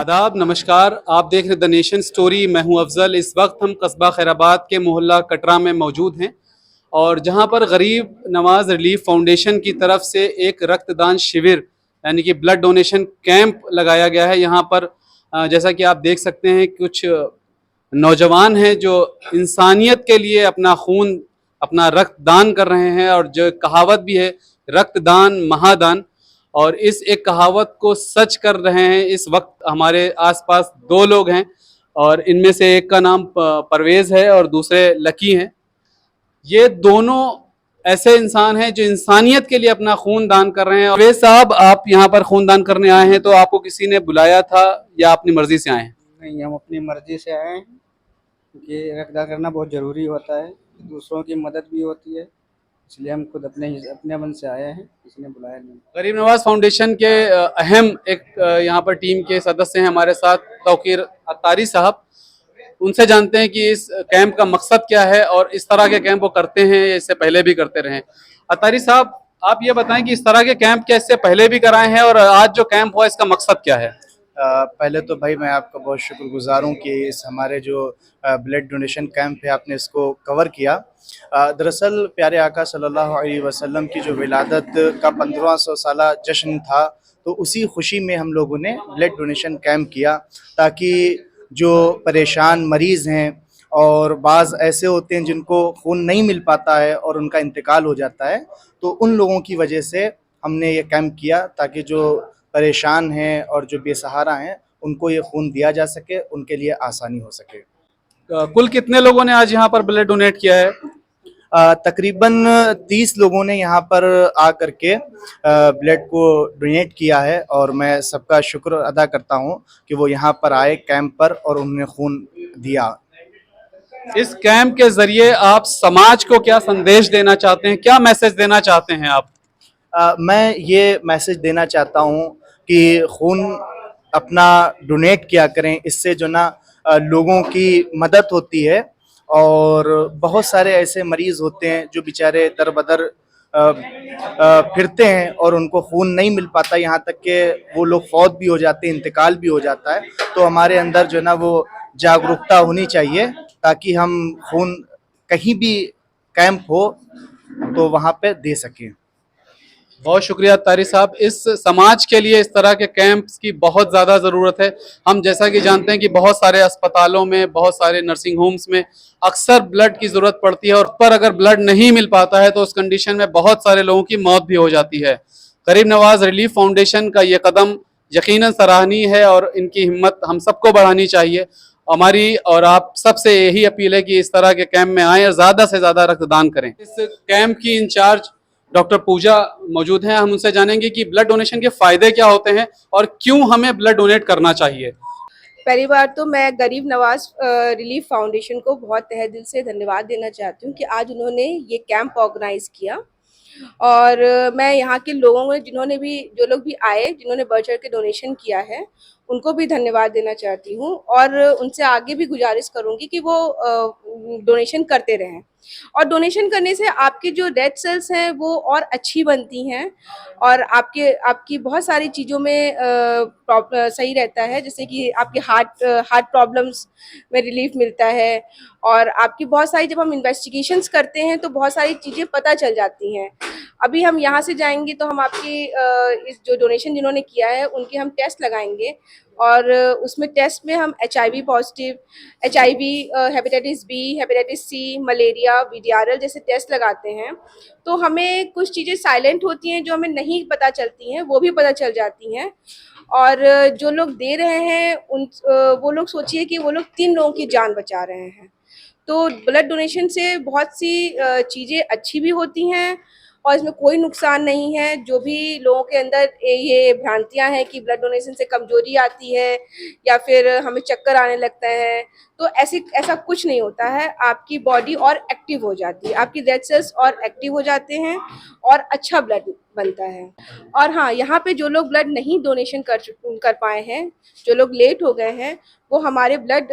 आदाब, नमस्कार। आप देख रहे द नेशन स्टोरी। मैं हूं अफजल। इस वक्त हम कस्बा खैराबाद के मोहल्ला कटरा में मौजूद हैं और जहां पर गरीब नवाज रिलीफ फाउंडेशन की तरफ से एक रक्तदान शिविर यानी कि ब्लड डोनेशन कैंप लगाया गया है। यहाँ पर जैसा कि आप देख सकते हैं, कुछ नौजवान हैं जो इंसानियत के लिए अपना खून, अपना रक्तदान कर रहे हैं। और जो कहावत भी है, रक्तदान महादान, और इस एक कहावत को सच कर रहे हैं। इस वक्त हमारे आसपास दो लोग हैं और इनमें से एक का नाम परवेज है और दूसरे लकी हैं। ये दोनों ऐसे इंसान हैं जो इंसानियत के लिए अपना खून दान कर रहे हैं। परवेज साहब, आप यहाँ पर खून दान करने आए हैं, तो आपको किसी ने बुलाया था या अपनी मर्जी से आए हैं? नहीं, हम अपनी मर्जी से आए हैं क्योंकि रक्तदान करना बहुत ज़रूरी होता है। दूसरों की मदद भी होती है, इसलिए हम खुद अपने मन से आए हैं, किसी ने बुलाया नहीं। गरीब नवाज फाउंडेशन के अहम एक यहाँ पर टीम के सदस्य हैं हमारे साथ, तौकीर अत्तारी साहब। उनसे जानते हैं कि इस कैंप का मकसद क्या है और इस तरह के कैंप वो करते हैं या इससे पहले भी करते रहे। अत्तारी साहब, आप ये बताएं कि इस तरह के कैंप क्या इससे पहले भी कराए हैं और आज जो कैंप हुआ इसका मकसद क्या है? पहले तो भाई मैं आपका बहुत शुक्रगुजार हूँ कि इस हमारे जो ब्लड डोनेशन कैंप है आपने इसको कवर किया। दरअसल प्यारे आका सल्लल्लाहु अलैहि वसल्लम की जो विलादत का 1500 साला जश्न था, तो उसी खुशी में हम लोगों ने ब्लड डोनेशन कैंप किया ताकि जो परेशान मरीज़ हैं और बाज़ ऐसे होते हैं जिनको खून नहीं मिल पाता है और उनका इंतकाल हो जाता है, तो उन लोगों की वजह से हमने ये कैंप किया ताकि जो परेशान हैं और जो बेसहारा हैं उनको ये खून दिया जा सके, उनके लिए आसानी हो सके। कुल कितने लोगों ने आज यहाँ पर ब्लड डोनेट किया है? तकरीबन 30 लोगों ने यहाँ पर आ करके ब्लड को डोनेट किया है और मैं सबका शुक्र अदा करता हूँ कि वो यहाँ पर आए कैंप पर और उन्होंने खून दिया। इस कैंप के जरिए आप समाज को क्या संदेश देना चाहते हैं, क्या मैसेज देना चाहते हैं आप? मैं ये मैसेज देना चाहता हूँ कि खून अपना डोनेट किया करें, इससे जो ना लोगों की मदद होती है। और बहुत सारे ऐसे मरीज़ होते हैं जो बेचारे दर बदर फिरते हैं और उनको खून नहीं मिल पाता, यहाँ तक कि वो लोग फौत भी हो जाते हैं, इंतकाल भी हो जाता है। तो हमारे अंदर जो है ना वो जागरूकता होनी चाहिए ताकि हम खून कहीं भी कैंप हो तो वहाँ पे दे सकें। बहुत शुक्रिया तारी साहब। इस समाज के लिए इस तरह के कैंप्स की बहुत ज़्यादा ज़रूरत है। हम जैसा कि जानते हैं कि बहुत सारे अस्पतालों में, बहुत सारे नर्सिंग होम्स में अक्सर ब्लड की ज़रूरत पड़ती है और पर अगर ब्लड नहीं मिल पाता है तो उस कंडीशन में बहुत सारे लोगों की मौत भी हो जाती है। गरीब नवाज रिलीफ फाउंडेशन का ये कदम यकीनन सराहनीय है और इनकी हिम्मत हम सबको बढ़ानी चाहिए। हमारी और आप सबसे यही अपील है कि इस तरह के कैंप में आएँ और ज़्यादा से ज़्यादा रक्तदान करें। इस कैंप की इंचार्ज डॉक्टर पूजा मौजूद हैं। हम उनसे जानेंगे कि ब्लड डोनेशन के फायदे क्या होते हैं और क्यों हमें ब्लड डोनेट करना चाहिए। पहली बार तो मैं गरीब नवाज रिलीफ फाउंडेशन को बहुत तहे दिल से धन्यवाद देना चाहती हूँ कि आज उन्होंने ये कैंप ऑर्गेनाइज किया। और मैं यहाँ के लोगों में जो लोग भी आए, जिन्होंने बढ़ चढ़ के डोनेशन किया है, उनको भी धन्यवाद देना चाहती हूँ और उनसे आगे भी गुजारिश करूँगी कि वो डोनेशन करते रहें। और डोनेशन करने से आपके जो रेड सेल्स हैं वो और अच्छी बनती हैं और आपकी बहुत सारी चीज़ों में सही रहता है, जैसे कि आपके हार्ट प्रॉब्लम्स में रिलीफ मिलता है। और आपकी बहुत सारी, जब हम इन्वेस्टिगेशंस करते हैं तो बहुत सारी चीज़ें पता चल जाती हैं। अभी हम यहाँ से जाएंगे तो हम आपकी इस जो डोनेशन जिन्होंने किया है उनके हम टेस्ट लगाएंगे और उसमें टेस्ट में हम HIV positive, HIV, hepatitis B, hepatitis C, malaria, वीडियारल जैसे टेस्ट लगाते हैं। तो हमें कुछ चीज़ें साइलेंट होती हैं जो हमें नहीं पता चलती हैं, वो भी पता चल जाती हैं। और जो लोग दे रहे हैं वो लोग सोचिए कि वो लोग 3 लोगों की जान बचा रहे हैं। तो ब्लड डोनेशन से बहुत सी चीज़ें अच्छी भी होती हैं और इसमें कोई नुकसान नहीं है। जो भी लोगों के अंदर ये भ्रांतियां हैं कि ब्लड डोनेशन से कमजोरी आती है या फिर हमें चक्कर आने लगता है, तो ऐसा कुछ नहीं होता है। आपकी बॉडी और एक्टिव हो जाती है, आपकी रेड सेल्स और एक्टिव हो जाते हैं और अच्छा ब्लड बनता है। और हाँ, यहाँ पे जो लोग ब्लड नहीं डोनेशन कर पाए हैं, जो लोग लेट हो गए हैं, वो हमारे blood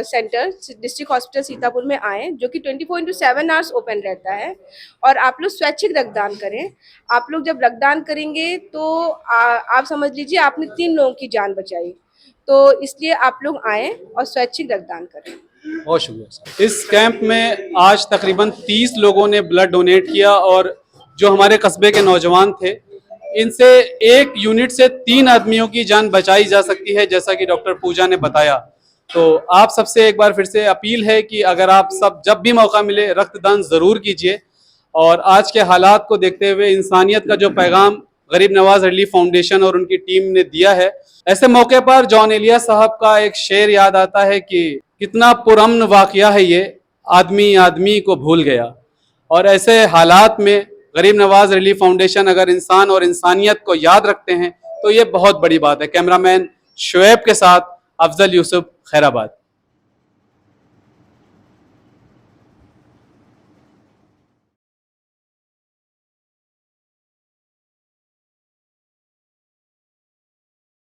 centre district hospital Sitapur में आए, जो कि 24/7 आवर्स ओपन रहता है। और आप लोग स्वैच्छिक रक्तदान करें। आप लोग जब रक्तदान करेंगे तो आप समझ लीजिए आपने 3 लोगों की जान बचाई। तो इसलिए आप लोग आएँ और स्वैच्छिक रक्तदान करें। बहुत शुक्रिया सर। इस कैंप में आज तकरीबन 30 लोगों ने ब्लड डोनेट किया और जो हमारे कस्बे के नौजवान थे, इनसे एक यूनिट से 3 आदमियों की जान बचाई जा सकती है, जैसा कि डॉक्टर पूजा ने बताया। तो आप सबसे एक बार फिर से अपील है कि अगर आप सब जब भी मौका मिले रक्तदान ज़रूर कीजिए। और आज के हालात को देखते हुए इंसानियत का जो पैगाम गरीब नवाज रिलीफ फाउंडेशन और उनकी टीम ने दिया है, ऐसे मौके पर जॉन एलिया साहब का एक शेर याद आता है कि कितना पुरअमन वाकया है ये, आदमी आदमी को भूल गया। और ऐसे हालात में गरीब नवाज रिलीफ फाउंडेशन अगर इंसान और इंसानियत को याद रखते हैं तो ये बहुत बड़ी बात है। कैमरामैन शुएब के साथ अफजल यूसुफ, खैराबाद।